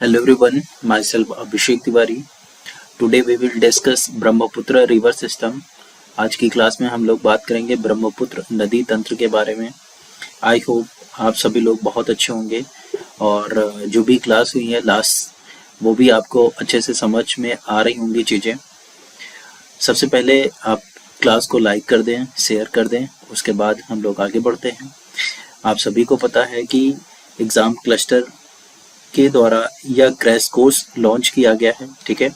Hello everyone, myself Abhishek Tiwari. Today we will discuss Brahmaputra river system. आज की class में हम लोग बात करेंगे ब्रह्मपुत्र नदी तंत्र के बारे में. आई होप आप सभी लोग बहुत अच्छे होंगे और जो भी क्लास हुई है लास्ट वो भी आपको अच्छे से समझ में आ रही होंगी चीज़ें. सबसे पहले आप क्लास को लाइक कर दें, शेयर कर दें, उसके बाद हम लोग आगे बढ़ते हैं. आप सभी को पता है कि एग्ज़ाम क्लस्टर के द्वारा यह क्रैश कोर्स लॉन्च किया गया है. ठीक है,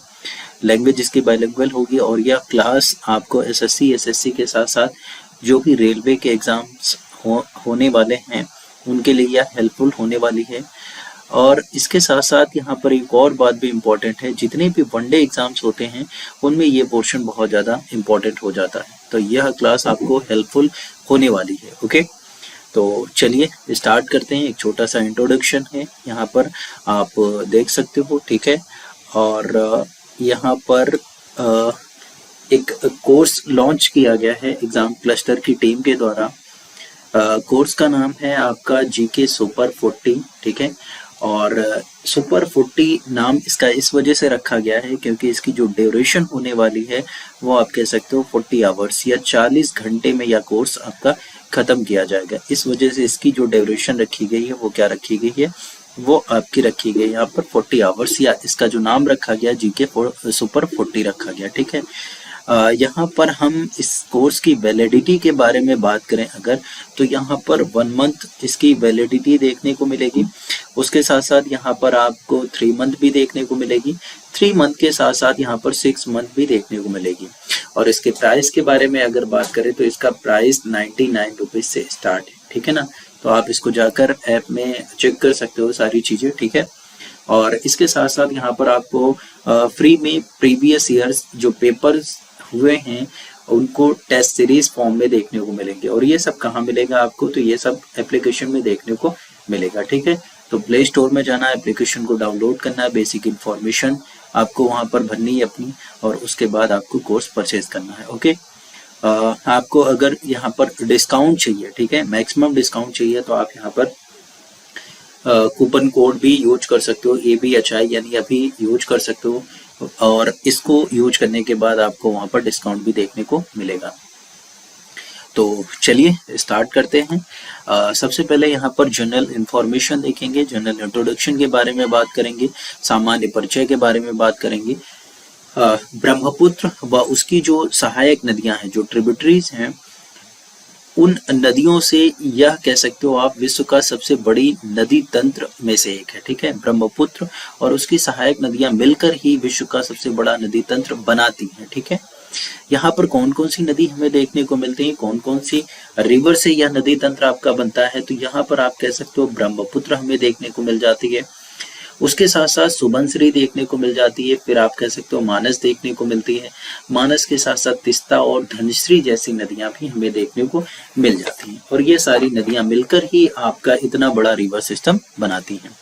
लैंग्वेज इसकी बाइलिंगुअल होगी और यह क्लास आपको एसएससी एसएससी के साथ साथ जो भी रेलवे के एग्जाम्स होने वाले हैं उनके लिए यह हेल्पफुल होने वाली है. और इसके साथ साथ यहाँ पर एक और बात भी इम्पोर्टेंट है, जितने भी वनडे एग्जाम्स होते हैं उनमें ये पोर्शन बहुत ज़्यादा इम्पोर्टेंट हो जाता है. तो यह क्लास आपको हेल्पफुल होने वाली है. ओके, तो चलिए स्टार्ट करते हैं. एक छोटा सा इंट्रोडक्शन है यहाँ पर आप देख सकते हो. ठीक है, और यहाँ पर एक कोर्स लॉन्च किया गया है एग्जाम क्लस्टर की टीम के द्वारा. कोर्स का नाम है आपका जीके सुपर 40. ठीक है, और सुपर 40 नाम इसका इस वजह से रखा गया है क्योंकि इसकी जो ड्यूरेशन होने वाली है वो आप कह सकते हो 40 आवर्स या 40 घंटे में यह कोर्स आपका ख़त्म किया जाएगा. इस वजह से इसकी जो ड्यूरेशन रखी गई है वो क्या रखी गई है, वो आपकी रखी गई यहाँ पर 40 आवर्स, या इसका जो नाम रखा गया जीके सुपर 40 रखा गया. ठीक है, यहाँ पर हम इस कोर्स की वैलिडिटी के बारे में बात करें अगर, तो यहाँ पर 1 मंथ इसकी वैलिडिटी देखने को मिलेगी. उसके साथ साथ यहाँ पर आपको 3 मंथ भी देखने को मिलेगी. 3 मंथ के साथ साथ यहाँ पर 6 मंथ भी देखने को मिलेगी. और इसके प्राइस के बारे में अगर बात करें तो इसका प्राइस 99 रुपीज़ से स्टार्ट है. ठीक है ना, तो आप इसको जाकर ऐप में चेक कर सकते हो सारी चीज़ें. ठीक है, और इसके साथ साथ यहाँ पर आपको फ्री में प्रीवियस ईयर्स जो पेपर्स हुए हैं उनको टेस्ट सीरीज फॉर्म में देखने को मिलेंगे. और ये सब कहाँ मिलेगा आपको, तो ये सब एप्लीकेशन में देखने को मिलेगा. ठीक है, तो प्ले स्टोर में जाना, एप्लीकेशन को डाउनलोड करना है, बेसिक इन्फॉर्मेशन आपको वहाँ पर भरनी है अपनी, और उसके बाद आपको कोर्स परचेज करना है. ओके, आपको अगर यहाँ पर डिस्काउंट चाहिए, ठीक है, मैक्सिमम डिस्काउंट चाहिए, तो आप यहाँ पर कूपन कोड भी यूज कर सकते हो, ABHI यानी अभी यूज कर सकते हो, और इसको यूज करने के बाद आपको वहाँ पर डिस्काउंट भी देखने को मिलेगा. तो चलिए स्टार्ट करते हैं. सबसे पहले यहाँ पर जनरल इंफॉर्मेशन देखेंगे, जनरल इंट्रोडक्शन के बारे में बात करेंगे, सामान्य परिचय के बारे में बात करेंगे. ब्रह्मपुत्र व उसकी जो सहायक नदियां हैं, जो ट्रिब्यूटरीज हैं, उन नदियों से यह कह सकते हो आप विश्व का सबसे बड़ी नदी तंत्र में से एक है. ठीक है, ब्रह्मपुत्र और उसकी सहायक नदियां मिलकर ही विश्व का सबसे बड़ा नदी तंत्र बनाती हैं. ठीक है, यहाँ पर कौन कौन सी नदी हमें देखने को मिलती है, कौन कौन सी रिवर से यह नदी तंत्र आपका बनता है, तो यहाँ पर आप कह सकते हो ब्रह्मपुत्र हमें देखने को मिल जाती है. उसके साथ साथ सुबनसिरी देखने को मिल जाती है. फिर आप कह सकते हो मानस देखने को मिलती है. मानस के साथ साथ तिस्ता और धनश्री जैसी नदियां भी हमें देखने को मिल जाती हैं. और ये सारी नदियां मिलकर ही आपका इतना बड़ा रिवर सिस्टम बनाती हैं.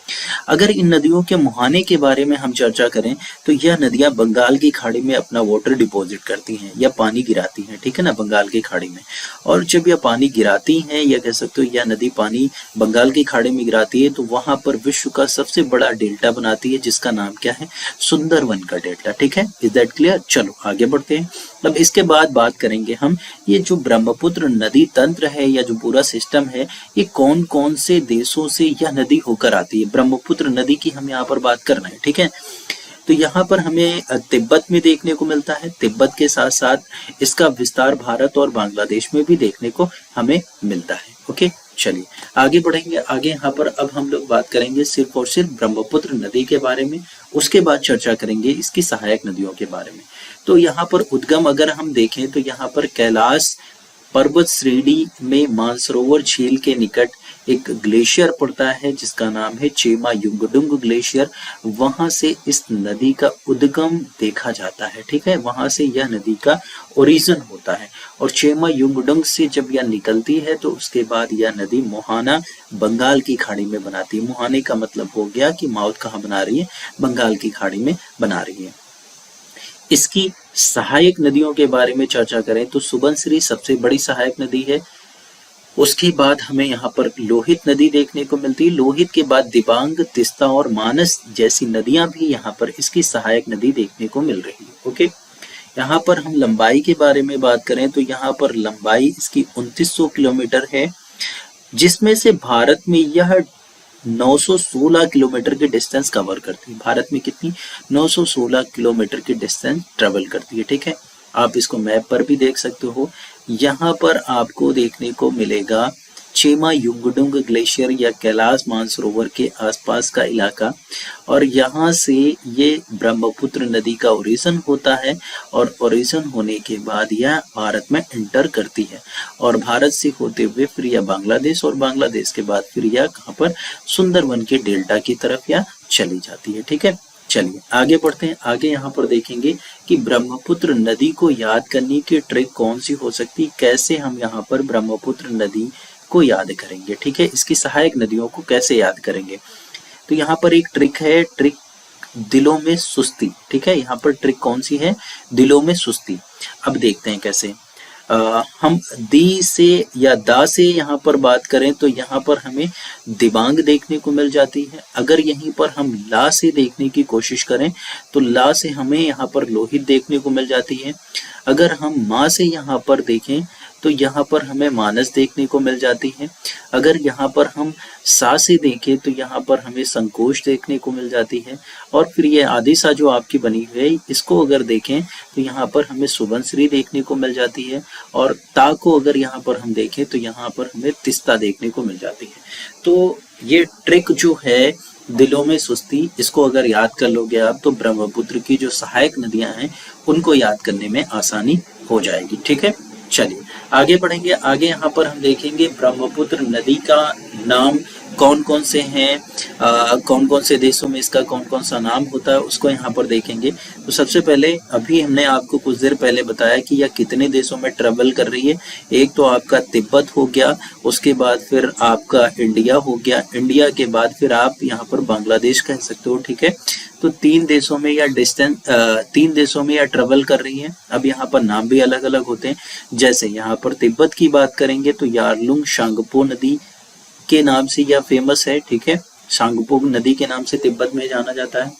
अगर इन नदियों के मुहाने के बारे में हम चर्चा करें तो यह नदियां बंगाल की खाड़ी में अपना वाटर डिपॉजिट करती हैं या पानी गिराती हैं. ठीक है ना, बंगाल की खाड़ी में. और जब यह पानी गिराती हैं, या कह सकते हो यह नदी पानी बंगाल की खाड़ी में गिराती है, तो वहां पर विश्व का सबसे बड़ा डेल्टा बनाती है, जिसका नाम क्या है, सुंदरवन का डेल्टा. ठीक है, इज दैट क्लियर. चलो आगे बढ़ते हैं. अब इसके बाद बात करेंगे हम, ये जो ब्रह्मपुत्र नदी तंत्र है या जो पूरा सिस्टम है, ये कौन कौन से देशों से यह नदी होकर आती है. ब्रह्मपुत्र नदी की हम यहाँ पर बात कर रहे हैं. ठीक है, तो यहाँ पर हमें तिब्बत में देखने को मिलता है. तिब्बत के साथ साथ इसका विस्तार भारत और बांग्लादेश में भी देखने को हमें मिलता है. ओके, चलिए आगे बढ़ेंगे. आगे यहाँ पर अब हम लोग बात करेंगे सिर्फ और सिर्फ ब्रह्मपुत्र नदी के बारे में. उसके बाद चर्चा करेंगे इसकी सहायक नदियों के बारे में. तो यहाँ पर उद्गम अगर हम देखें तो यहाँ पर कैलाश पर्वत श्रेणी में मानसरोवर झील के निकट एक ग्लेशियर पड़ता है जिसका नाम है चेमा युंगडुंग ग्लेशियर. वहां से इस नदी का उद्गम देखा जाता है. ठीक है, वहां से यह नदी का ओरिजिन होता है. और चेमा युंगडुंग से जब यह निकलती है तो उसके बाद यह नदी मोहाना बंगाल की खाड़ी में बनाती है. मोहाने का मतलब हो गया कि माउथ कहाँ बना रही है, बंगाल की खाड़ी में बना रही है. इसकी सहायक नदियों के बारे में चर्चा करें तो सुबनसिरी सबसे बड़ी सहायक नदी है. उसके बाद हमें यहाँ पर लोहित नदी देखने को मिलती है। लोहित के बाद दिबांग, तिस्ता और मानस जैसी नदियां भी यहाँ पर इसकी सहायक नदी देखने को मिल रही है। ओके, यहाँ पर हम लंबाई के बारे में बात करें तो यहाँ पर लंबाई इसकी 2900 किलोमीटर है, जिसमें से भारत में यह 916 किलोमीटर की डिस्टेंस कवर करती है। भारत में कितनी? 916 किलोमीटर की डिस्टेंस ट्रेवल करती है। ठीक है, आप इसको मैप पर भी देख सकते हो। यहाँ पर आपको देखने को मिलेगा चेमा युंगडुंग ग्लेशियर या कैलाश मानसरोवर के आसपास का इलाका, और यहाँ से ये ब्रह्मपुत्र नदी का ओरिजिन होता है, और ओरिजिन होने के बाद यह भारत में एंटर करती है, और भारत से होते हुए फिर यह बांग्लादेश, और बांग्लादेश के बाद फिर यह कहाँ पर सुंदरवन के डेल्टा की तरफ यह चली जाती है। ठीक है, चलिए आगे बढ़ते हैं। आगे यहाँ पर देखेंगे कि ब्रह्मपुत्र नदी को याद करने की ट्रिक कौन सी हो सकती है, कैसे हम यहाँ पर ब्रह्मपुत्र नदी को याद करेंगे। ठीक है, इसकी सहायक नदियों को कैसे याद करेंगे। तो यहाँ पर एक ट्रिक है, ट्रिक दिलों में सुस्ती। ठीक है, यहाँ पर ट्रिक कौन सी है? दिलों में सुस्ती। अब देखते हैं कैसे। हम दी से या दा से यहाँ पर बात करें तो यहाँ पर हमें दिबांग देखने को मिल जाती है। अगर यहीं पर हम ला से देखने की कोशिश करें तो ला से हमें यहाँ पर लोहित देखने को मिल जाती है। अगर हम माँ से यहाँ पर देखें तो यहाँ पर हमें मानस देखने को मिल जाती है। अगर यहाँ पर हम सा से देखें तो यहाँ पर हमें संकोच देखने को मिल जाती है। और फिर ये आदि सा जो आपकी बनी हुई है, इसको अगर देखें तो यहाँ पर हमें सुबनश्री देखने को मिल जाती है, और ता को अगर यहाँ पर हम देखें तो यहाँ पर हमें तिस्ता देखने को मिल जाती है। तो ये ट्रिक जो है दिलों में सुस्ती, इसको अगर याद कर लोगे आप तो ब्रह्मपुत्र की जो सहायक नदियां हैं उनको याद करने में आसानी हो जाएगी। ठीक है, चलिए आगे बढ़ेंगे। आगे यहाँ पर हम देखेंगे ब्रह्मपुत्र नदी का नाम कौन कौन से हैं, कौन कौन से देशों में इसका कौन कौन सा नाम होता है, उसको यहाँ पर देखेंगे। तो सबसे पहले अभी हमने आपको कुछ देर पहले बताया कि यह कितने देशों में ट्रेवल कर रही है। एक तो आपका तिब्बत हो गया, उसके बाद फिर आपका इंडिया हो गया, इंडिया के बाद फिर आप यहाँ पर बांग्लादेश कह सकते हो। ठीक है, तो तीन देशों में या ट्रेवल कर रही है। अब यहाँ पर नाम भी अलग अलग होते हैं। जैसे यहाँ पर तिब्बत की बात करेंगे तो यारलुंग शांगपो नदी के नाम से यह फेमस है। ठीक है, शांगपो नदी के नाम से तिब्बत में जाना जाता है।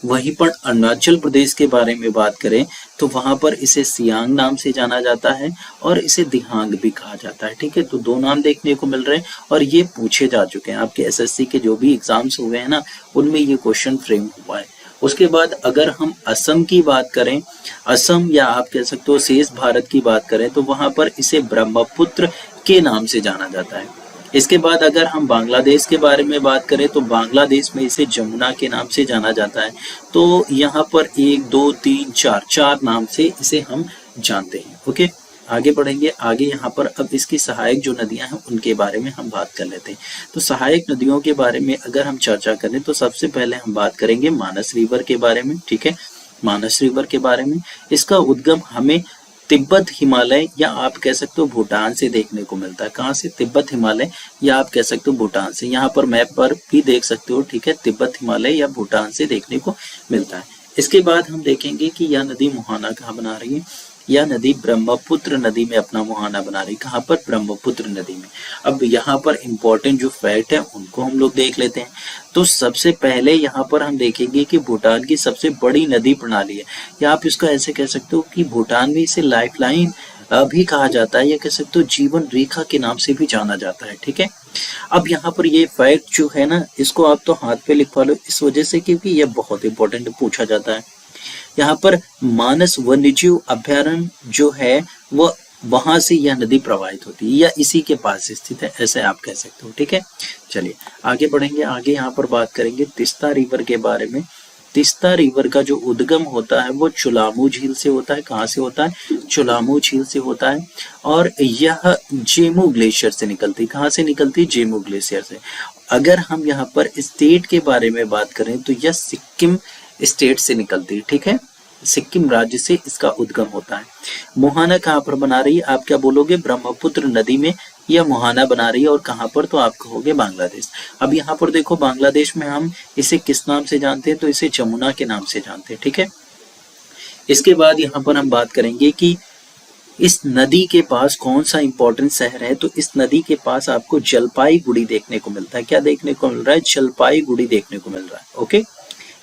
वहीं पर अरुणाचल प्रदेश के बारे में बात करें तो वहां पर इसे सियांग नाम से जाना जाता है, और इसे दिहांग भी कहा जाता है। ठीक है, तो दो नाम देखने को मिल रहे हैं, और ये पूछे जा चुके हैं आपके एसएससी के जो भी एग्जाम्स हुए हैं ना, उनमें ये क्वेश्चन फ्रेम हुआ है। उसके बाद अगर हम असम की बात करें, असम या आप कह सकते हो शेष भारत की बात करें, तो वहां पर इसे ब्रह्मपुत्र के नाम से जाना जाता है। इसके बाद अगर हम बांग्लादेश के बारे में बात करें तो बांग्लादेश में इसे जमुना के नाम से जाना जाता है। तो यहाँ पर 1 2 3 4 नाम से इसे हम जानते हैं। ओके, आगे बढ़ेंगे। आगे यहाँ पर अब इसकी सहायक जो नदियां हैं उनके बारे में हम बात कर लेते हैं। तो सहायक नदियों के बारे में अगर हम चर्चा करें तो सबसे पहले हम बात करेंगे मानस रिवर के बारे में। ठीक है, मानस रिवर के बारे में, इसका उद्गम हमें तिब्बत हिमालय या आप कह सकते हो भूटान से देखने को मिलता है। कहाँ से? तिब्बत हिमालय या आप कह सकते हो भूटान से। यहाँ पर मैप पर भी देख सकते हो। ठीक है, तिब्बत हिमालय या भूटान से देखने को मिलता है। इसके बाद हम देखेंगे कि यह नदी मुहाना कहाँ बना रही है। यह नदी ब्रह्मपुत्र नदी में अपना मुहाना बना रही है। कहाँ पर? ब्रह्मपुत्र नदी में। अब यहाँ पर इंपॉर्टेंट जो फैक्ट है उनको हम लोग देख लेते हैं। तो सबसे पहले यहाँ पर हम देखेंगे कि भूटान की सबसे बड़ी नदी प्रणाली है, या आप इसको ऐसे कह सकते हो कि भूटान में इसे लाइफलाइन भी कहा जाता है, या कह सकते हो जीवन रेखा के नाम से भी जाना जाता है। ठीक है, अब यहाँ पर ये फैक्ट जो है ना, इसको आप तो हाथ पे लिखवा लो, इस वजह से क्योंकि यह बहुत इंपॉर्टेंट पूछा जाता है। यहाँ पर मानस वन्यजीव अभ्यारण्य जो है वो वहां से यह नदी प्रवाहित होती है, या इसी के पास स्थित है, ऐसे आप कह सकते हो। ठीक है, चलिए आगे बढ़ेंगे। आगे यहाँ पर बात करेंगे तिस्ता रिवर के बारे में। तिस्ता रिवर का जो उद्गम होता है वो चुलामू झील से होता है। कहाँ से होता है? चुलामू झील से होता है, और यह जेमू ग्लेशियर से निकलती है। कहाँ से निकलती है? जेमू ग्लेशियर से। अगर हम यहाँ पर स्टेट के बारे में बात करें तो यह सिक्किम स्टेट से निकलती है। ठीक है, सिक्किम राज्य से इसका उद्गम होता है। मुहाना कहाँ पर बना रही है? आप क्या बोलोगे? ब्रह्मपुत्र नदी में यह मुहाना बना रही है, और कहाँ पर? तो आप कहोगे बांग्लादेश। अब यहाँ पर देखो, बांग्लादेश में हम इसे किस नाम से जानते हैं? तो इसे जमुना के नाम से जानते हैं। ठीक है, इसके बाद यहाँ पर हम बात करेंगे कि इस नदी के पास कौन सा इंपॉर्टेंट शहर है? तो इस नदी के पास आपको जलपाईगुड़ी देखने को मिलता है। क्या देखने को मिल रहा है? जलपाईगुड़ी देखने को मिल रहा है। ओके,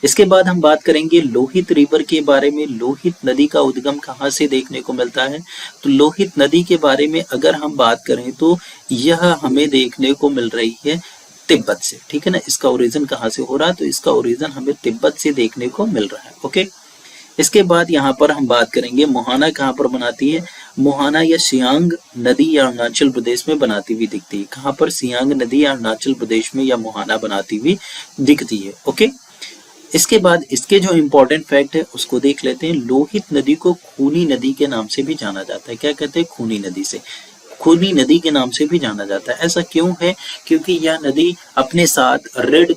इसके बाद हम बात करेंगे लोहित रिवर के बारे में। लोहित नदी का उद्गम कहाँ से देखने को मिलता है? तो लोहित नदी के बारे में अगर हम बात करें तो यह हमें देखने को मिल रही है तिब्बत से, ठीक है ना। इसका ओरिजिन कहाँ से हो रहा है? तो इसका ओरिजिन हमें तिब्बत से देखने को मिल रहा है। ओके, इसके बाद यहाँ पर हम बात करेंगे मोहाना कहाँ पर बनाती है। मोहाना या सियांग नदी या अरुणाचल प्रदेश में बनाती हुई दिखती है। कहाँ पर? सियांग नदी या अरुणाचल प्रदेश में या मोहाना बनाती हुई दिखती है। ओके, इसके बाद इसके जो इम्पोर्टेंट फैक्ट है उसको देख लेते हैं। लोहित नदी को खूनी नदी के नाम से भी जाना जाता है। क्या कहते हैं? खूनी नदी से, खूनी नदी के नाम से भी जाना जाता है। ऐसा क्यों है? क्योंकि यह नदी अपने साथ रेड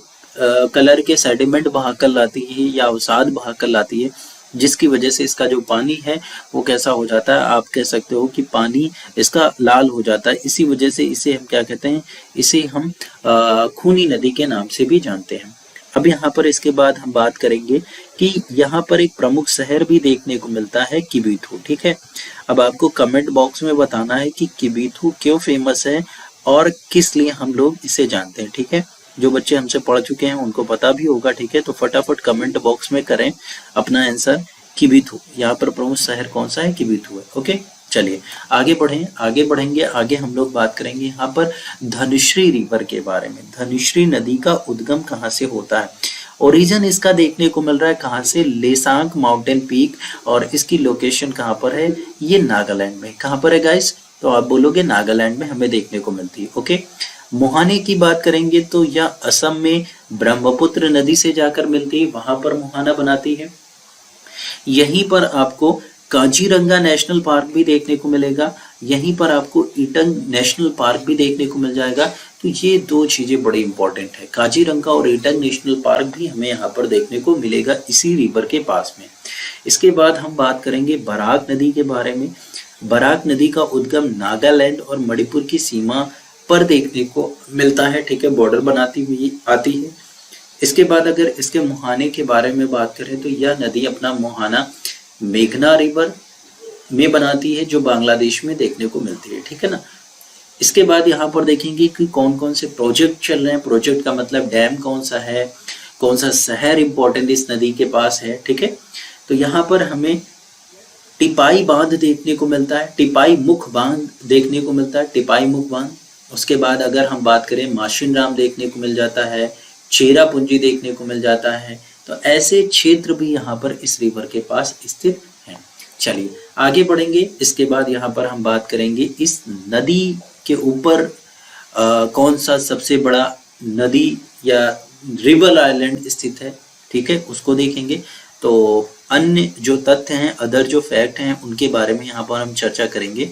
कलर के सेडिमेंट बहाकर लाती है या अवसाद बहाकर लाती है, जिसकी वजह से इसका जो पानी है वो कैसा हो जाता है? आप कह सकते हो कि पानी इसका लाल हो जाता है। इसी वजह से इसे हम क्या कहते हैं? इसे हम खूनी नदी के नाम से भी जानते हैं। अब यहाँ पर इसके बाद हम बात करेंगे कि यहाँ पर एक प्रमुख शहर भी देखने को मिलता है, किबिथु, ठीक है। अब आपको कमेंट बॉक्स में बताना है कि किबिथु क्यों फेमस है और किस लिए हम लोग इसे जानते हैं, ठीक है। जो बच्चे हमसे पढ़ चुके हैं उनको पता भी होगा, ठीक है। तो फटाफट कमेंट बॉक्स में करें अपना आंसर। किबिथु, यहाँ पर प्रमुख शहर कौन सा है? किबिथु है। ओके, चलिए आगे बढ़ेंगे। आगे हम लोग बात करेंगे यहाँ पर धनुश्री रिवर के बारे में। धनुश्री नदी का उद्गम कहाँ से होता है? ओरिजिन इसका देखने को मिल रहा है कहाँ से? लेसांग माउंटेन पीक, और इसकी लोकेशन कहाँ पर है? ये नागालैंड में। कहाँ पर है गाइस? तो आप बोलोगे नागालैंड में हमें देखने को मिलती है। ओके, मोहाने की बात करेंगे तो यह असम में ब्रह्मपुत्र नदी से जाकर मिलती है, वहां पर मोहाना बनाती है। यहीं पर आपको काजीरंगा नेशनल पार्क भी देखने को मिलेगा, यहीं पर आपको ईटंग नेशनल पार्क भी देखने को मिल जाएगा। तो ये दो चीजें बड़ी इंपॉर्टेंट है, काजीरंगा और ईटंग नेशनल पार्क भी हमें यहाँ पर देखने को मिलेगा इसी रिवर के पास में। इसके बाद हम बात करेंगे बराक नदी के बारे में। बराक नदी का उद्गम नागालैंड और मणिपुर की सीमा पर देखने को मिलता है, ठीक है, बॉर्डर बनाती हुई आती है। इसके बाद अगर इसके मुहाने के बारे में बात करें तो यह नदी अपना मुहाना मेघना रिवर में बनाती है, जो बांग्लादेश में देखने को मिलती है, ठीक है ना। इसके बाद यहाँ पर देखेंगे कि कौन कौन से प्रोजेक्ट चल रहे हैं। प्रोजेक्ट का मतलब डैम कौन सा है, कौन सा शहर इंपॉर्टेंट इस नदी के पास है, ठीक है। तो यहाँ पर हमें टिपाई बांध देखने को मिलता है, टिपाई मुख बांध देखने को मिलता है, टिपाई मुख बांध। उसके बाद अगर हम बात करें माशिन राम देखने को मिल जाता है, चेरापूंजी देखने को मिल जाता है। तो ऐसे क्षेत्र भी यहाँ पर इस रिवर के पास स्थित हैं। चलिए आगे बढ़ेंगे। इसके बाद यहाँ पर हम बात करेंगे इस नदी के ऊपर कौन सा सबसे बड़ा नदी या रिवर आइलैंड स्थित है, ठीक है, उसको देखेंगे। तो अन्य जो तथ्य हैं, अदर जो फैक्ट हैं, उनके बारे में यहाँ पर हम चर्चा करेंगे।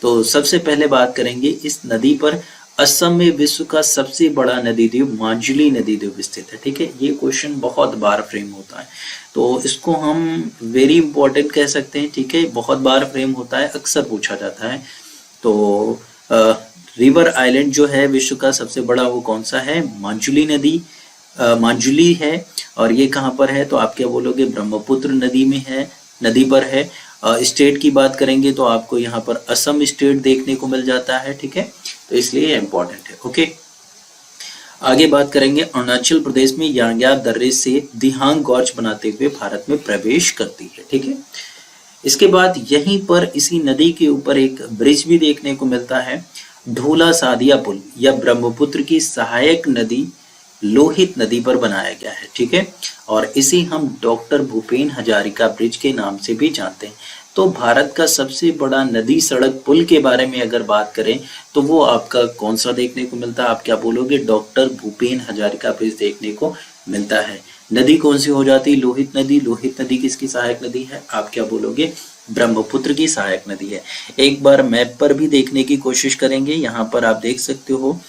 तो सबसे पहले बात करेंगे इस नदी पर असम में विश्व का सबसे बड़ा नदी द्वीप माजुली नदी द्वीप स्थित है, ठीक है। ये क्वेश्चन बहुत बार फ्रेम होता है, तो इसको हम वेरी इंपॉर्टेंट कह सकते हैं, ठीक है। बहुत बार फ्रेम होता है, अक्सर पूछा जाता है। तो रिवर आइलैंड जो है विश्व का सबसे बड़ा, वो कौन सा है? माजुली नदी, माजुली है। और ये कहाँ पर है? तो आप क्या बोलोगे? ब्रह्मपुत्र नदी में है, नदी पर है। स्टेट की बात करेंगे तो आपको यहाँ पर असम स्टेट देखने को मिल जाता है, ठीक है। तो इसलिए इम्पोर्टेंट है। ओके, आगे बात करेंगे अरुणाचल प्रदेश में यांग्याप दर्रे से दिहांग गॉर्ज बनाते हुए भारत में प्रवेश करती है, ठीक है। इसके बाद यहीं पर इसी नदी के ऊपर एक ब्रिज भी देखने को मिलता है, ढोला सादिया पुल, या ब्रह्मपुत्र की सहायक नदी लोहित नदी पर बनाया गया है, ठीक है। और इसे हम डॉक्टर भूपेन हजारिका ब्रिज के नाम से भी जानते हैं। तो भारत का सबसे बड़ा नदी सड़क पुल के बारे में अगर बात करें तो वो आपका कौन सा देखने को मिलता है? आप क्या बोलोगे? डॉक्टर भूपेन हजारिका ब्रिज देखने को मिलता है। नदी कौन सी हो जाती है? लोहित नदी। लोहित नदी किसकी सहायक नदी है? आप क्या बोलोगे? ब्रह्मपुत्र की सहायक नदी है। एक बार मैप पर भी देखने की कोशिश करेंगे। यहाँ पर आप देख सकते हो,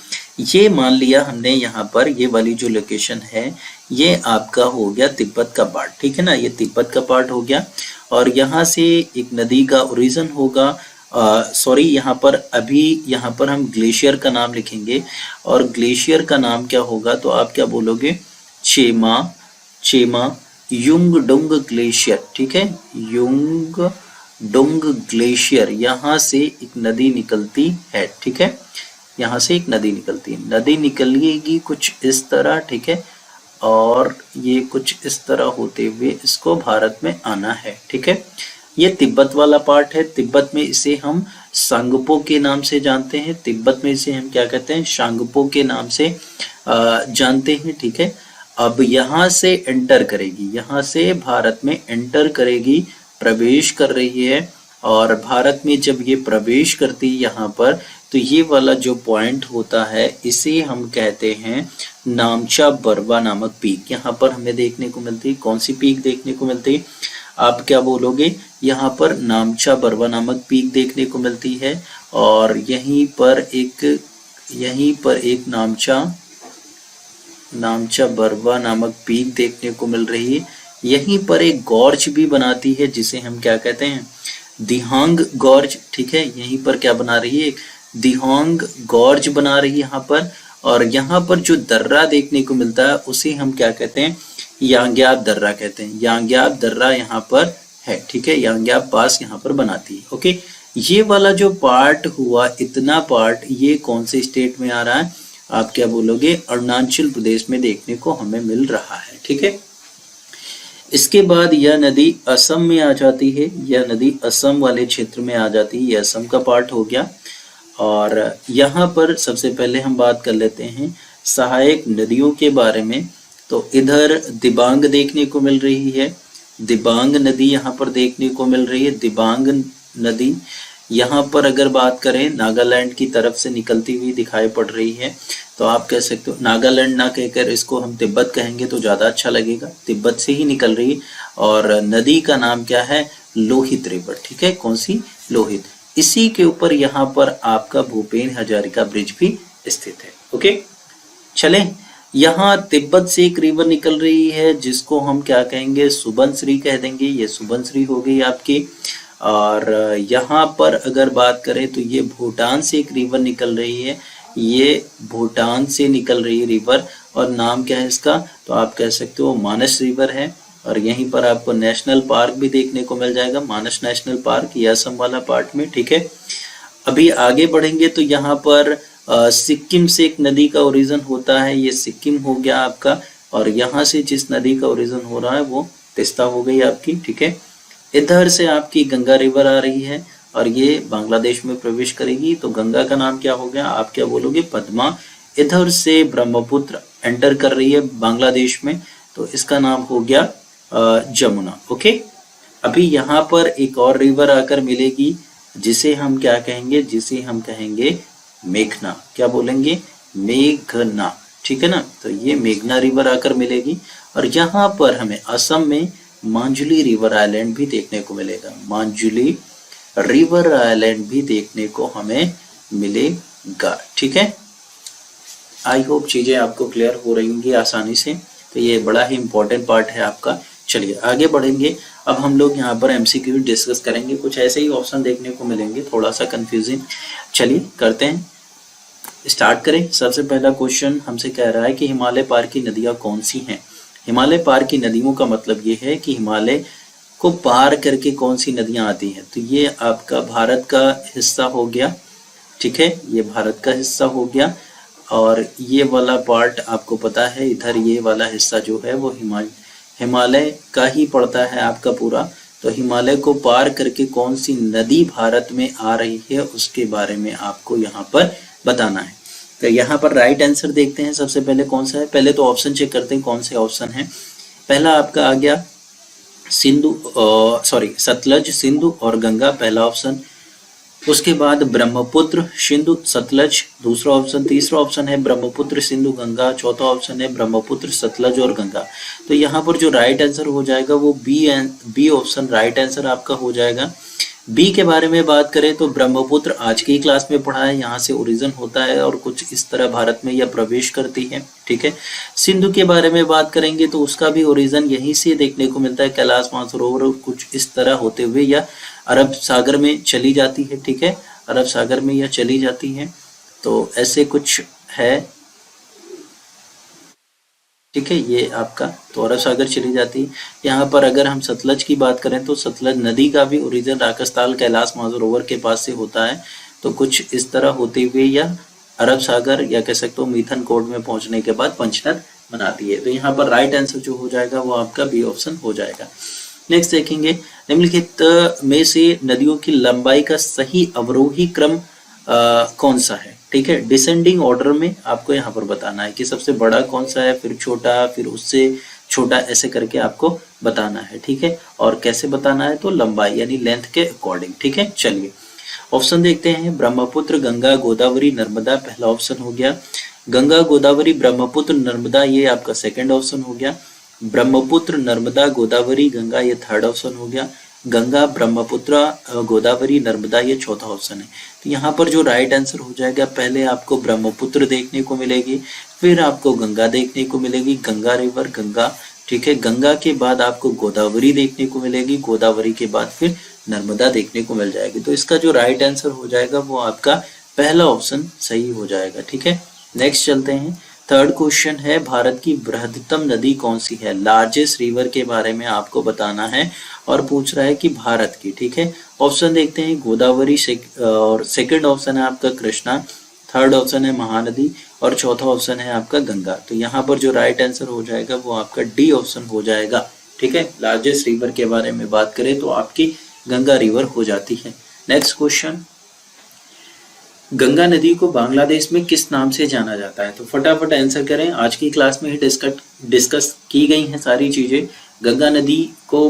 ये मान लिया हमने, यहाँ पर ये वाली जो लोकेशन है ये आपका हो गया तिब्बत का पार्ट, ठीक है ना। ये तिब्बत का पार्ट हो गया और यहाँ से एक नदी का ओरिजिन होगा। सॉरी, यहाँ पर अभी यहाँ पर हम ग्लेशियर का नाम लिखेंगे और ग्लेशियर का नाम क्या होगा? तो आप क्या बोलोगे? चेमा युंगडुंग ग्लेशियर, ठीक है। युंगडुंग डुंग ग्लेशियर, यहाँ से एक नदी निकलती है, ठीक है, यहाँ से एक नदी निकलती है, नदी निकलेगी कुछ इस तरह, ठीक है, और ये कुछ इस तरह होते हुए इसको भारत में आना है, ठीक है। ये तिब्बत वाला पार्ट है, तिब्बत में इसे हम सांगपो के नाम से जानते हैं, तिब्बत में इसे हम क्या कहते हैं, सांगपो के नाम से जानते हैं, ठीक है। अब यहाँ से एंटर करेगी, यहाँ से भारत में एंटर करेगी, प्रवेश कर रही है, और भारत में जब ये प्रवेश करती है यहाँ पर, तो ये वाला जो पॉइंट होता है इसे हम कहते हैं नामचा बरवा नामक पीक। यहाँ पर हमें देखने को मिलती है, कौन सी पीक देखने को मिलती है, आप क्या बोलोगे, यहाँ पर नामचा बरवा नामक पीक देखने को मिलती है, और यहीं पर एक नामचा बरवा नामक पीक देखने को मिल रही है। यहीं पर एक गॉर्ज भी बनाती है जिसे हम क्या कहते हैं, दिहांग गॉर्ज, ठीक है। यहीं पर क्या बना रही है, दिहांग गॉर्ज बना रही है यहाँ पर, और यहाँ पर जो दर्रा देखने को मिलता है उसे हम क्या कहते हैं, यांग्याब दर्रा कहते हैं, यांग्याब दर्रा यहाँ पर है, ठीक है, यांग्याब पास यहाँ पर बनाती है, ओके। ये वाला जो पार्ट हुआ, इतना पार्ट, ये कौन से स्टेट में आ रहा है, आप क्या बोलोगे, अरुणाचल प्रदेश में देखने को हमें मिल रहा है, ठीक है। इसके बाद यह नदी असम में आ जाती है, यह नदी असम वाले क्षेत्र में आ जाती है, यह असम का पार्ट हो गया। और यहाँ पर सबसे पहले हम बात कर लेते हैं सहायक नदियों के बारे में। तो इधर दिबांग देखने को मिल रही है, दिबांग नदी यहाँ पर देखने को मिल रही है, दिबांग नदी यहाँ पर अगर बात करें नागालैंड की तरफ से निकलती हुई दिखाई पड़ रही है। तो आप कह सकते हो, नागालैंड ना कहकर इसको हम तिब्बत कहेंगे तो ज़्यादा अच्छा लगेगा, तिब्बत से ही निकल रही है, और नदी का नाम क्या है, लोहित रिवर, ठीक है, कौन सी, लोहित। इसी के ऊपर यहाँ पर आपका भूपेन हजारिका ब्रिज भी स्थित है, ओके। चले, यहाँ तिब्बत से एक रिवर निकल रही है जिसको हम क्या कहेंगे, सुबनश्री कह देंगे, ये सुबनश्री हो गई आपकी। और यहाँ पर अगर बात करें तो ये भूटान से एक रिवर निकल रही है, ये भूटान से निकल रही है रिवर, और नाम क्या है इसका, तो आप कह सकते हो मानस रिवर है। और यहीं पर आपको नेशनल पार्क भी देखने को मिल जाएगा, मानस नेशनल पार्क, ये असम वाला पार्ट में, ठीक है। अभी आगे बढ़ेंगे तो यहाँ पर सिक्किम से एक नदी का ओरिजिन होता है, ये सिक्किम हो गया आपका, और यहाँ से जिस नदी का ओरिजिन हो रहा है वो तिस्ता हो गई आपकी, ठीक है। इधर से आपकी गंगा रिवर आ रही है और ये बांग्लादेश में प्रवेश करेगी, तो गंगा का नाम क्या हो गया, आप क्या बोलोगे, पद्मा। इधर से ब्रह्मपुत्र एंटर कर रही है बांग्लादेश में, तो इसका नाम हो गया जमुना, ओके। अभी यहाँ पर एक और रिवर आकर मिलेगी जिसे हम क्या कहेंगे, जिसे हम कहेंगे मेघना, क्या बोलेंगे, मेघना, ठीक है ना। तो ये मेघना रिवर आकर मिलेगी, और यहाँ पर हमें असम में मांजुली रिवर आइलैंड भी देखने को मिलेगा, मांजुली रिवर आइलैंड भी देखने को हमें मिलेगा, ठीक है। आई होप चीजें आपको क्लियर हो रही होंगी आसानी से। तो ये बड़ा ही इंपॉर्टेंट पार्ट है आपका। चलिए आगे बढ़ेंगे। अब हम लोग यहाँ पर एमसीक्यू डिस्कस करेंगे, कुछ ऐसे ही ऑप्शन देखने को मिलेंगे, थोड़ा सा कंफ्यूजिंग। चलिए करते हैं, स्टार्ट करें। सबसे पहला क्वेश्चन हमसे कह रहा है कि हिमालय पार की नदियाँ कौन सी हैं। हिमालय पार की नदियों का मतलब ये है कि हिमालय को पार करके कौन सी नदियाँ आती हैं। तो ये आपका भारत का हिस्सा हो गया, ठीक है, ये भारत का हिस्सा हो गया। और ये वाला पार्ट आपको पता है, इधर ये वाला हिस्सा जो है वो हिमालय का ही पड़ता है आपका पूरा। तो हिमालय को पार करके कौन सी नदी भारत में आ रही है उसके बारे में आपको यहाँ पर बताना है। तो यहाँ पर राइट आंसर देखते हैं सबसे पहले कौन सा है। पहले तो ऑप्शन चेक करते हैं कौन से ऑप्शन है। पहला आपका आ गया सतलज, सिंधु और गंगा, पहला ऑप्शन। उसके बाद ब्रह्मपुत्र, सिंधु, सतलज, दूसरा ऑप्शन। तीसरा ऑप्शन है ब्रह्मपुत्र, सिंधु, गंगा। चौथा ऑप्शन है ब्रह्मपुत्र, सतलज और गंगा। तो यहाँ पर जो राइट आंसर हो जाएगा वो बी ऑप्शन राइट आंसर आपका हो जाएगा। बी के बारे में बात करें तो ब्रह्मपुत्र आज की क्लास में पढ़ा है, यहाँ से ओरिजिन होता है और कुछ इस तरह भारत में यह प्रवेश करती है, ठीक है। सिंधु के बारे में बात करेंगे तो उसका भी ओरिजिन यहीं से देखने को मिलता है, कैलाश मानसरोवर कुछ इस तरह होते हुए यह अरब सागर में चली जाती है, ठीक है, अरब सागर में यह चली जाती है। तो ऐसे कुछ है, ठीक है, ये आपका तो अरब सागर चली जाती है। यहाँ पर अगर हम सतलज की बात करें तो सतलज नदी का भी ओरिजिन राजस्थान कैलाश मानसरोवर के पास से होता है, तो कुछ इस तरह होते हुए यह अरब सागर या कह सकते हो मिथन कोड में पहुंचने के बाद पंचनद बनाती है। तो यहाँ पर राइट आंसर जो हो जाएगा वो आपका बी ऑप्शन हो जाएगा। नेक्स्ट देखेंगे, निम्नलिखित में से नदियों की लंबाई का सही अवरोही क्रम कौन सा है? ठीक है, डिसेंडिंग ऑर्डर में आपको यहाँ पर बताना है कि सबसे बड़ा कौन सा है, फिर छोटा, फिर उससे छोटा, ऐसे करके आपको बताना है। ठीक है, और कैसे बताना है तो लंबाई यानी लेंथ के अकॉर्डिंग। ठीक है, चलिए ऑप्शन देखते हैं। ब्रह्मपुत्र, गंगा, गोदावरी, नर्मदा पहला ऑप्शन हो गया। गंगा, गोदावरी, ब्रह्मपुत्र, नर्मदा ये आपका सेकंड ऑप्शन हो गया। ब्रह्मपुत्र, नर्मदा, गोदावरी, गंगा ये थर्ड ऑप्शन हो गया। गंगा, ब्रह्मपुत्र, गोदावरी, नर्मदा ये चौथा ऑप्शन है। तो यहाँ पर जो राइट आंसर हो जाएगा, पहले आपको ब्रह्मपुत्र देखने को मिलेगी, फिर आपको गंगा देखने को मिलेगी, गंगा रिवर, गंगा। ठीक है, गंगा के बाद आपको गोदावरी देखने को मिलेगी, गोदावरी के बाद फिर नर्मदा देखने को मिल जाएगी। तो इसका जो राइट आंसर हो जाएगा वो आपका पहला ऑप्शन सही हो जाएगा। ठीक है, नेक्स्ट चलते हैं। थर्ड क्वेश्चन है, भारत की बृहत्तम नदी कौन सी है? लार्जेस्ट रिवर के बारे में आपको बताना है और पूछ रहा है कि भारत की। ठीक है, ऑप्शन देखते हैं। गोदावरी और सेकंड ऑप्शन है आपका कृष्णा, थर्ड ऑप्शन है महानदी और चौथा ऑप्शन है आपका गंगा। तो यहाँ पर जो राइट आंसर हो जाएगा वो आपका डी ऑप्शन हो जाएगा। ठीक है, लार्जेस्ट रिवर के बारे में बात करें तो आपकी गंगा रिवर हो जाती है। नेक्स्ट क्वेश्चन, गंगा नदी को बांग्लादेश में किस नाम से जाना जाता है? तो फटाफट आंसर करें, आज की क्लास में ही डिस्कस की गई हैं सारी चीजें। गंगा नदी को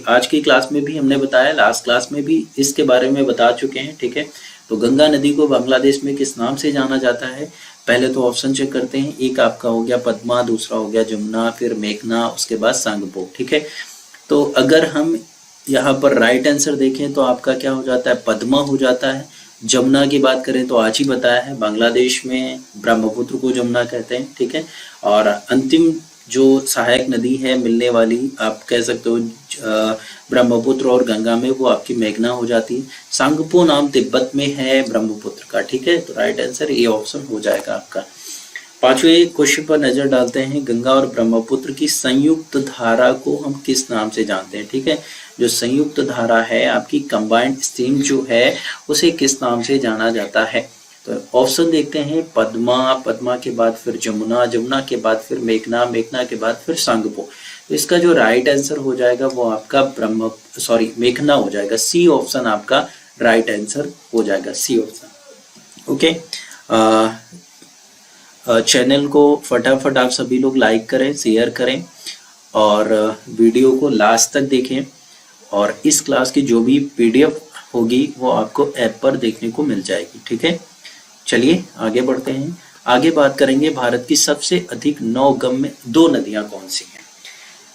आज की क्लास में भी हमने बताया, लास्ट क्लास में भी इसके बारे में बता चुके हैं। ठीक है, तो गंगा नदी को बांग्लादेश में किस नाम से जाना जाता है? पहले तो ऑप्शन चेक करते हैं। एक आपका हो गया पद्मा, दूसरा हो गया जमुना, फिर मेघना, उसके बाद सांगपो। ठीक है, तो अगर हम यहाँ पर राइट आंसर देखें तो आपका क्या हो जाता है? पद्मा हो जाता है। जमुना की बात करें तो आज ही बताया है, बांग्लादेश में ब्रह्मपुत्र को जमुना कहते हैं। ठीक है, और अंतिम जो सहायक नदी है मिलने वाली, आप कह सकते हो ब्रह्मपुत्र और गंगा में, वो आपकी मेघना हो जाती है। सांगपो नाम तिब्बत में है ब्रह्मपुत्र का। ठीक है, तो राइट आंसर ए ऑप्शन हो जाएगा आपका। पांचवें क्वेश्चन पर नजर डालते हैं। गंगा और ब्रह्मपुत्र की संयुक्त धारा को हम किस नाम से जानते हैं? ठीक है, जो संयुक्त धारा है आपकी कंबाइंड स्ट्रीम जो है उसे किस नाम से जाना जाता है? तो ऑप्शन देखते हैं। पद्मा, पद्मा के बाद फिर जमुना, जमुना के बाद फिर मेघना, मेघना के बाद फिर सांगपो। तो इसका जो राइट आंसर हो जाएगा वो आपका मेघना हो जाएगा। सी ऑप्शन आपका राइट आंसर हो जाएगा, सी ऑप्शन। ओके, चैनल को फटाफट आप सभी लोग लाइक करें, शेयर करें और वीडियो को लास्ट तक देखें। और इस क्लास की जो भी पीडीएफ होगी वो आपको ऐप पर देखने को मिल जाएगी। ठीक है, चलिए आगे बढ़ते हैं। आगे बात करेंगे भारत की सबसे अधिक नौगम्य दो नदियां कौन सी हैं।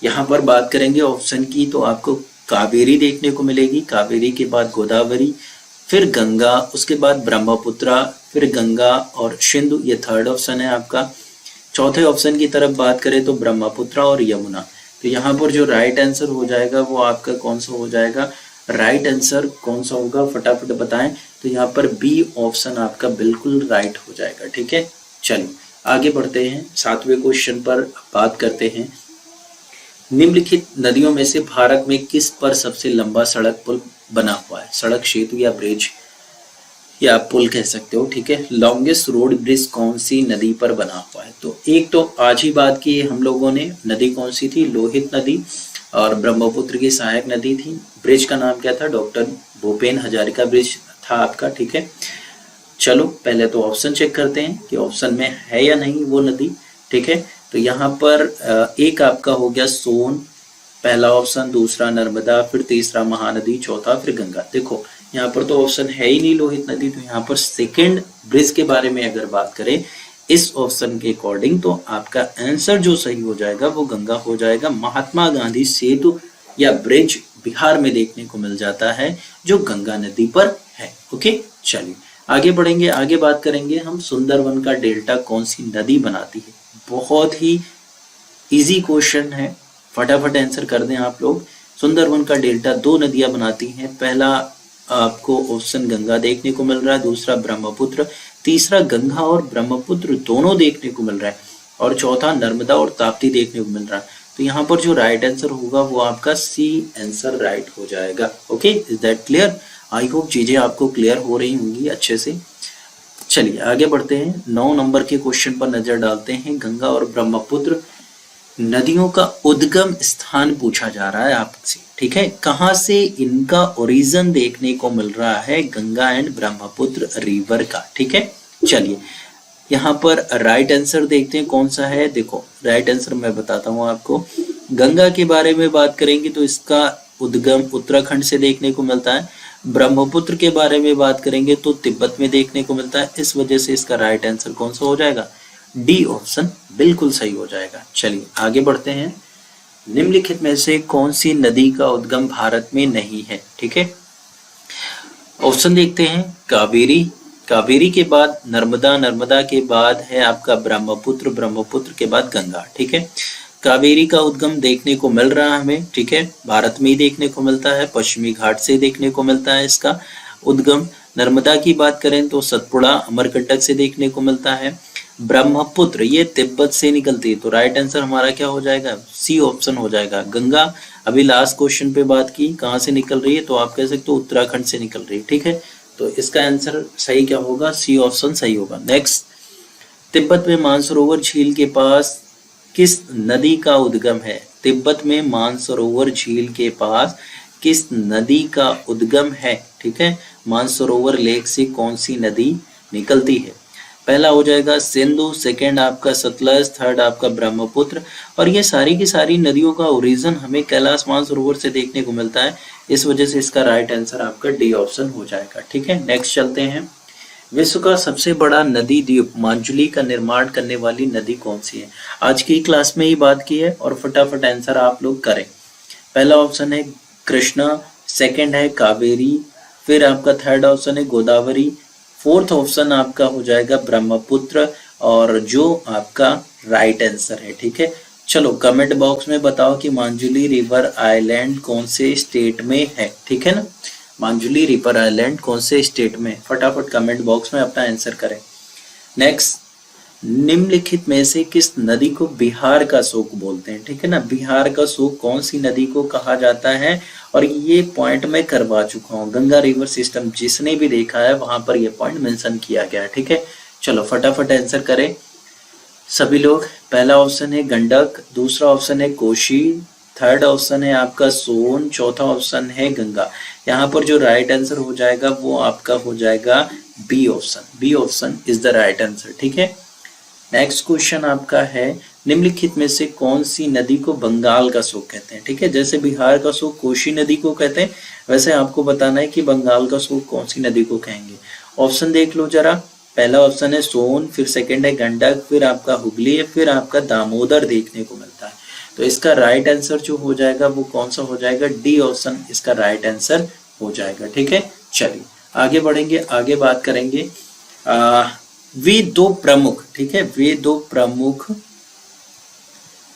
यहाँ पर बात करेंगे ऑप्शन की तो आपको कावेरी देखने को मिलेगी, कावेरी के बाद गोदावरी, फिर गंगा, उसके बाद ब्रह्मपुत्र, फिर गंगा और सिंधु, ये थर्ड ऑप्शन है आपका। चौथे ऑप्शन की तरफ बात करें तो ब्रह्मपुत्र और यमुना। तो यहाँ पर जो राइट आंसर हो जाएगा वो आपका कौन सा हो जाएगा? राइट आंसर कौन सा होगा फटाफट बताएं। तो यहाँ पर बी ऑप्शन आपका बिल्कुल राइट हो जाएगा। ठीक है, चलिए आगे बढ़ते हैं। सातवें क्वेश्चन पर बात करते हैं। निम्नलिखित नदियों में से भारत में किस पर सबसे लंबा सड़क पुल बना हुआ है? सड़क सेतु या ब्रिज या पुल कह सकते हो। ठीक है, लॉन्गेस्ट रोड ब्रिज कौन सी नदी पर बना हुआ है? तो एक तो आज ही बात की हम लोगों ने, नदी कौन सी थी? लोहित नदी, और ब्रह्मपुत्र की सहायक नदी थी। ब्रिज का नाम क्या था? डॉक्टर भूपेन हजारिका ब्रिज था आपका। ठीक है, चलो पहले तो ऑप्शन चेक करते हैं कि ऑप्शन में है या नहीं वो नदी। ठीक है, तो यहाँ पर एक आपका हो गया सोन, पहला ऑप्शन, दूसरा नर्मदा, फिर तीसरा महानदी, चौथा फिर गंगा। देखो यहाँ पर तो ऑप्शन है ही नहीं लोहित नदी, तो यहाँ पर सेकंड ब्रिज के बारे में अगर बात करें इस ऑप्शन के अकॉर्डिंग तो आपका आंसर जो सही हो जाएगा वो गंगा हो जाएगा। महात्मा गांधी सेतु या ब्रिज बिहार में देखने को मिल जाता है जो गंगा नदी पर है। ओके, चलिए आगे बढ़ेंगे। आगे बात करेंगे हम सुंदरवन का डेल्टा कौन सी नदी बनाती है। बहुत ही इजी क्वेश्चन है, फटाफट आंसर कर दें आप लोग। सुंदरवन का डेल्टा दो नदियां बनाती हैं। पहला आपको ऑप्शन गंगा देखने को मिल रहा है, दूसरा ब्रह्मपुत्र, तीसरा गंगा और ब्रह्मपुत्र दोनों देखने को मिल रहा है। और चौथा नर्मदा और ताप्ती देखने को मिल रहा है। तो यहाँ पर जो राइट आंसर होगा वो आपका सी आंसर राइट हो जाएगा। Okay, is that clear? I hope चीजें आपको क्लियर हो रही होंगी अच्छे से। चलिए आगे बढ़ते हैं, 9 नंबर के क्वेश्चन पर नजर डालते हैं। गंगा और ब्रह्मपुत्र नदियों का उद्गम स्थान पूछा जा रहा है आपसे, ठीक है। कहाँ से इनका ओरिजिन देखने को मिल रहा है, गंगा एंड ब्रह्मपुत्र रिवर का, ठीक है। चलिए यहाँ पर राइट आंसर देखते हैं कौन सा है। देखो राइट आंसर मैं बताता हूँ आपको। गंगा के बारे में बात करेंगे तो इसका उद्गम उत्तराखंड से देखने को मिलता है। ब्रह्मपुत्र के बारे में बात करेंगे तो तिब्बत में देखने को मिलता है। इस वजह से इसका राइट आंसर कौन सा हो जाएगा, डी ऑप्शन बिल्कुल सही हो जाएगा। चलिए आगे बढ़ते हैं। निम्नलिखित में से कौन सी नदी का उद्गम भारत में नहीं है, ठीक है। ऑप्शन देखते हैं, कावेरी, कावेरी के बाद नर्मदा, नर्मदा के बाद है आपका ब्रह्मपुत्र, ब्रह्मपुत्र के बाद गंगा, ठीक है। कावेरी का उद्गम देखने को मिल रहा है हमें, ठीक है, भारत में ही देखने को मिलता है, पश्चिमी घाट से देखने को मिलता है इसका उद्गम। नर्मदा की बात करें तो सतपुड़ा अमरकंटक से देखने को मिलता है। ब्रह्मपुत्र ये तिब्बत से निकलती है, तो राइट आंसर हमारा क्या हो जाएगा, सी ऑप्शन हो जाएगा। गंगा अभी लास्ट क्वेश्चन पे बात की कहाँ से निकल रही है, तो आप कह सकते हो उत्तराखंड से निकल रही है, ठीक है। तो इसका आंसर सही क्या होगा, सी ऑप्शन सही होगा। नेक्स्ट, तिब्बत में मानसरोवर झील के पास किस नदी का उद्गम है। तिब्बत में मानसरोवर झील के पास किस नदी का उद्गम है, ठीक है। मानसरोवर लेक से कौन सी नदी निकलती है। पहला हो जाएगा सिंधु, सेकंड आपका सतलज, थर्ड आपका ब्रह्मपुत्र। और ये सारी की सारी नदियों का ओरिजिन हमें कैलाश मानसरोवर से देखने को मिलता है। इस वजह से इसका राइट आंसर आपका डी ऑप्शन हो जाएगा, ठीक है। नेक्स्ट चलते हैं। विश्व का सबसे बड़ा नदी द्वीप माजुली का निर्माण करने वाली नदी कौन सी है। आज की क्लास में ही बात की है और फटाफट आंसर आप लोग करें। पहला ऑप्शन है कृष्णा, सेकंड है कावेरी, फिर आपका थर्ड ऑप्शन है गोदावरी, फोर्थ ऑप्शन आपका हो जाएगा ब्रह्मपुत्र, और जो आपका राइट आंसर है, ठीक है। चलो कमेंट बॉक्स में बताओ कि माजुली रिवर आइलैंड कौन से स्टेट में है, ठीक है ना। माजुली रिवर आइलैंड कौन से स्टेट में, फटाफट कमेंट बॉक्स में अपना आंसर करें। नेक्स्ट, निम्नलिखित में से किस नदी को बिहार का शोक बोलते हैं, ठीक है ना। बिहार का शोक कौन सी नदी को कहा जाता है, और ये पॉइंट मैं करवा चुका हूँ। गंगा रिवर सिस्टम जिसने भी देखा है वहां पर ये पॉइंट मेंशन किया गया है, ठीक है। चलो फटाफट आंसर करें सभी लोग। पहला ऑप्शन है गंडक, दूसरा ऑप्शन है कोशी, थर्ड ऑप्शन है आपका सोन, चौथा ऑप्शन है गंगा। यहाँ पर जो राइट आंसर हो जाएगा वो आपका हो जाएगा B option. B option is the right answer, ठीक है। नेक्स्ट क्वेश्चन आपका है, निम्नलिखित में से कौन सी नदी को बंगाल का शोक कहते हैं, ठीक है। जैसे बिहार का शोक कोशी नदी को कहते हैं, वैसे आपको बताना है कि बंगाल का शोक कौन सी नदी को कहेंगे। ऑप्शन देख लो जरा। पहला ऑप्शन है सोन, फिर सेकंड है गंडक, फिर आपका हुगली, फिर आपका दामोदर देखने को मिलता है। तो इसका राइट आंसर जो हो जाएगा वो कौन सा हो जाएगा, डी ऑप्शन इसका राइट आंसर हो जाएगा, ठीक है। चलिए आगे बढ़ेंगे, आगे बात करेंगे। वे दो प्रमुख, ठीक है,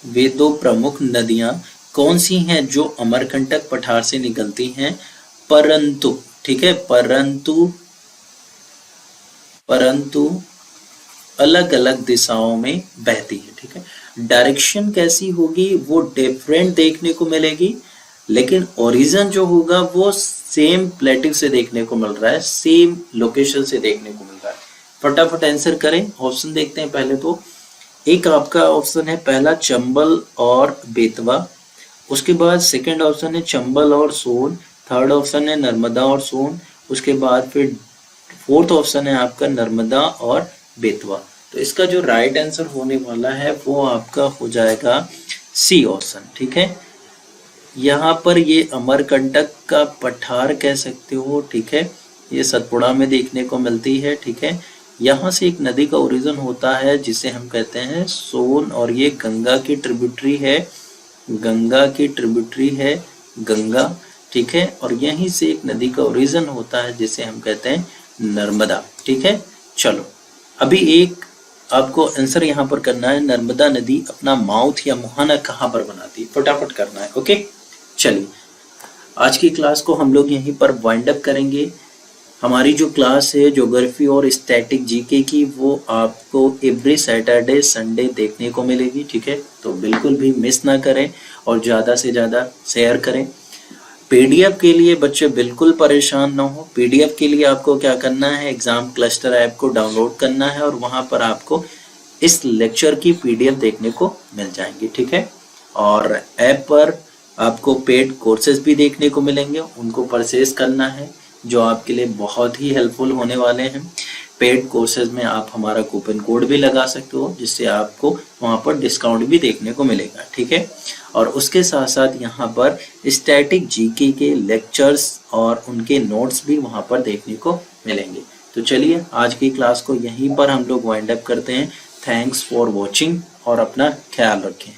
वे दो प्रमुख नदियां कौन सी हैं जो अमरकंटक पठार से निकलती हैं, परंतु, ठीक है, परंतु अलग अलग दिशाओं में बहती है, ठीक है। डायरेक्शन कैसी होगी वो डिफरेंट देखने को मिलेगी, लेकिन ओरिजिन जो होगा वो सेम प्लेटिव से देखने को मिल रहा है, सेम लोकेशन से देखने को मिल रहा है। फटाफट आंसर करें। ऑप्शन देखते हैं पहले तो। एक आपका ऑप्शन है पहला चंबल और बेतवा, उसके बाद सेकंड ऑप्शन है चंबल और सोन, थर्ड ऑप्शन है नर्मदा और सोन, उसके बाद फिर फोर्थ ऑप्शन है आपका नर्मदा और बेतवा। तो इसका जो राइट आंसर होने वाला है वो आपका हो जाएगा सी ऑप्शन, ठीक है। यहाँ पर ये अमरकंटक का पठार कह सकते हो, ठीक है, ये सतपुड़ा में देखने को मिलती है, ठीक है। यहाँ से एक नदी का ओरिजिन होता है जिसे हम कहते हैं सोन, और ये गंगा की ट्रिब्यूटरी है, गंगा, ठीक है। और यहीं से एक नदी का ओरिजिन होता है जिसे हम कहते हैं नर्मदा, ठीक है। चलो अभी एक आपको आंसर यहाँ पर करना है, नर्मदा नदी अपना माउथ या मुहाना कहाँ पर बनाती है, फटाफट करना है, ओके। चलिए आज की क्लास को हम लोग यहीं पर वाइंड अप करेंगे। हमारी जो क्लास है ज्योग्राफी और स्टैटिक जीके की, वो आपको एवरी सैटरडे संडे देखने को मिलेगी, ठीक है। तो बिल्कुल भी मिस ना करें और ज़्यादा से ज़्यादा शेयर करें। पीडीएफ के लिए बच्चे बिल्कुल परेशान ना हो। पीडीएफ के लिए आपको क्या करना है, एग्जाम क्लस्टर ऐप को डाउनलोड करना है और वहाँ पर आपको इस लेक्चर की पीडीएफ देखने को मिल जाएंगी, ठीक है। और ऐप पर आपको पेड कोर्सेज भी देखने को मिलेंगे, उनको परचेज करना है, जो आपके लिए बहुत ही हेल्पफुल होने वाले हैं। पेड कोर्सेज में आप हमारा कूपन कोड भी लगा सकते हो, जिससे आपको वहाँ पर डिस्काउंट भी देखने को मिलेगा, ठीक है। और उसके साथ साथ यहाँ पर स्टैटिक जीके के लेक्चर्स और उनके नोट्स भी वहाँ पर देखने को मिलेंगे। तो चलिए आज की क्लास को यहीं पर हम लोग वाइंड अप करते हैं। थैंक्स फॉर वॉचिंग और अपना ख्याल रखें।